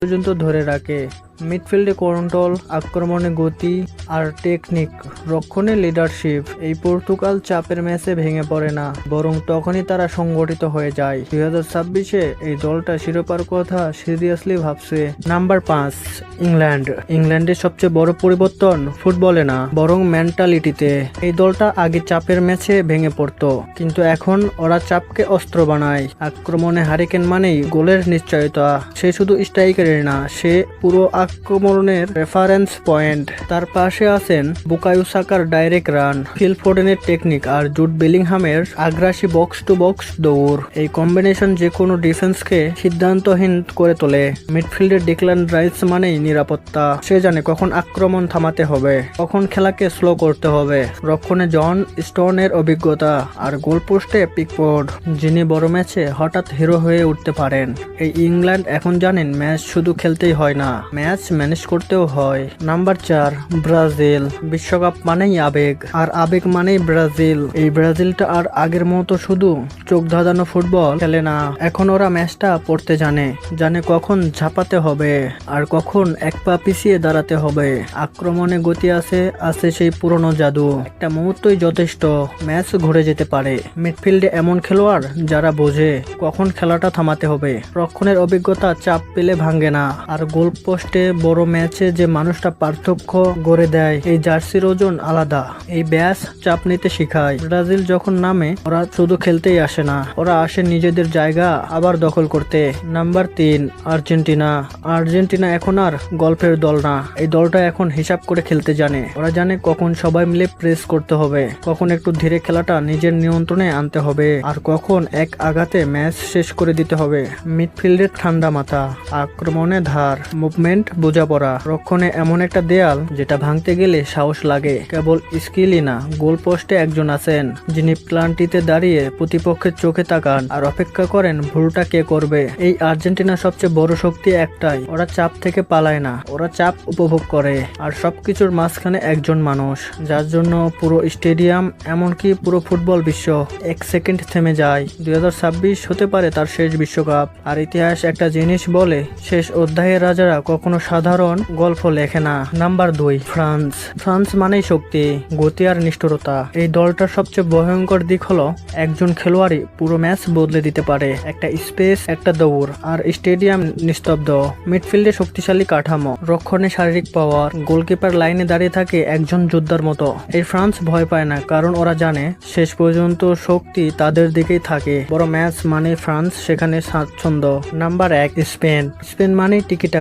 পর্যন্ত ধরে রাখে। মিডফিল্ডে কন্ট্রোল, আক্রমণে গতি আর টেকনিক, রক্ষণে লিডারশিপ। এই পর্তুগাল চাপের ম্যাচে ভেঙে পড়ে না, বরং তখনই তারা সংগঠিত হয়ে যায়। 2026-এ এই দলটা শিরোপার কথা সিরিয়াসলি ভাবছে। Number 5, England. ইংল্যান্ডের সবচেয়ে বড় পরিবর্তন ফুটবলে না, বরং মেন্টালিটিতে। এই দলটা আগে চাপের ম্যাচে ভেঙে পড়তো, কিন্তু এখন ওরা চাপকে অস্ত্র বানায়। আক্রমণে হারিকেন মানেই গোলের নিশ্চয়তা। সে শুধু স্ট্রাইকারের না, সে পুরো আক্রমণের রেফারেন্স পয়েন্ট। তার পাশে আছেন বুকায়ো সাকার ডাইরেক্ট রান, ফিল ফোডেনের টেকনিক আর জুড বেলিংহামের আগ্রাসী বক্স টু বক্স দৌড়। এই কম্বিনেশন যে কোনো ডিফেন্সকে সিদ্ধান্তহীন করে তোলে। মিডফিল্ডে ডিক্লান রাইস মানেই নিরাপত্তা। সে জানে কখন আক্রমণ থামাতে হবে, কখন খেলাকে স্লো করতে হবে। রক্ষণে জন স্টোনের অভিজ্ঞতা আর গোলপোস্টে পিকফোর্ড, যিনি বড় ম্যাচে হঠাৎ হিরো হয়ে উঠতে পারেন। এই ইংল্যান্ড এখন জানেন ম্যাচ শুধু খেলতেই হয় না, ম্যাচ ম্যানেজ করতেও হয়। Number 4, Brazil. বিশ্বকাপ মানেই আবেগ, আর আবেগ মানেই ব্রাজিল। এই ব্রাজিলটা আর আগের মতো শুধু চোখ ধাঁধানো ফুটবল খেলে না। এখন ওরা ম্যাচটা পড়তে জানে কখন ঝাঁপাতে হবে আর কখন এক পা পিছিয়ে দাঁড়াতে হবে। আক্রমণে গতি আছে সেই পুরনো জাদু। একটা মুহূর্তই যথেষ্ট, ম্যাচ ঘুরে যেতে পারে। মিডফিল্ডে এমন খেলোয়াড় যারা বোঝে কখন খেলাটা থামাতে হবে। রক্ষণের অভিজ্ঞতা চাপ পেলে ভাঙে না, আর গোল পোস্টে বড় ম্যাচে যে মানুষটা পার্থক্য গড়ে দেয়, এই জার্সির ওজন আলাদা। এই ব্যাস চাপ নিতে শিখায়। ব্রাজিল যখন নামে, ওরা শুধু খেলতেই আসে না, ওরা আসে নিজেদের জায়গা আবার দখল করতে। Number 3, Argentina. আর্জেন্টিনা এখন আর গল্পের দল না, এই দলটা এখন হিসাব করে খেলতে জানে। ওরা জানে কখন সবাই মিলে প্রেস করতে হবে, কখন একটু ধীরে খেলাটা নিজের নিয়ন্ত্রণে আনতে হবে, আর কখন এক আঘাতে ম্যাচ শেষ করে দিতে হবে। মিডফিল্ডের ঠান্ডা মাথা, আক্রমণে ধার, মুভমেন্ট বোঝাপড়া, রক্ষণে এমন একটা দেয়াল যেটা ভাঙতে গেলে সাহস লাগে। কেবল স্কিলই না, গোল পোস্টে একজন আছেন যিনি প্লান্টিতে দাঁড়িয়ে প্রতিপক্ষের চোখে তাকান আর অপেক্ষা করেন ভুলটা কে করবে। এই আর্জেন্টিনার সবচেয়ে বড় শক্তি একটাই, ওরা চাপ থেকে পালায় না, ওরা চাপ উপভোগ করে। আর সবকিছুর মাঝখানে একজন মানুষ, যার জন্য পুরো স্টেডিয়াম, এমনকি পুরো ফুটবল বিশ্ব এক সেকেন্ড থেমে যায়। 2026 হতে পারে তার শেষ বিশ্বকাপ, আর ইতিহাস একটা জিনিস বলে, শেষ অধ্যায়ের রাজারা কখনো সাধারণ গল্প লেখে না। Number 2, France. ফ্রান্স মানেই শক্তি, গতি আর নিষ্ঠুরতা। এই দলটার সবচেয়ে ভয়ঙ্কর দিক হলো একজন খেলোয়াড়ই পুরো ম্যাচ বদলে দিতে পারে। একটা স্পেস, একটা দৌড়, আর স্টেডিয়াম নিস্তব্ধ। মিডফিল্ডে শক্তিশালী কাঠামো, রক্ষণে শারীরিক পাওয়ার, গোলকিপার লাইনে দাঁড়িয়ে থাকে একজন যোদ্ধার মতো। এই ফ্রান্স ভয় পায় না, কারণ ওরা জানে শেষ পর্যন্ত শক্তি তাদের দিকেই থাকে। বড় ম্যাচ মানে ফ্রান্স সেখানে স্বাচ্ছন্দ্য। Number 1, Spain. স্পেন মানেই টিকিটা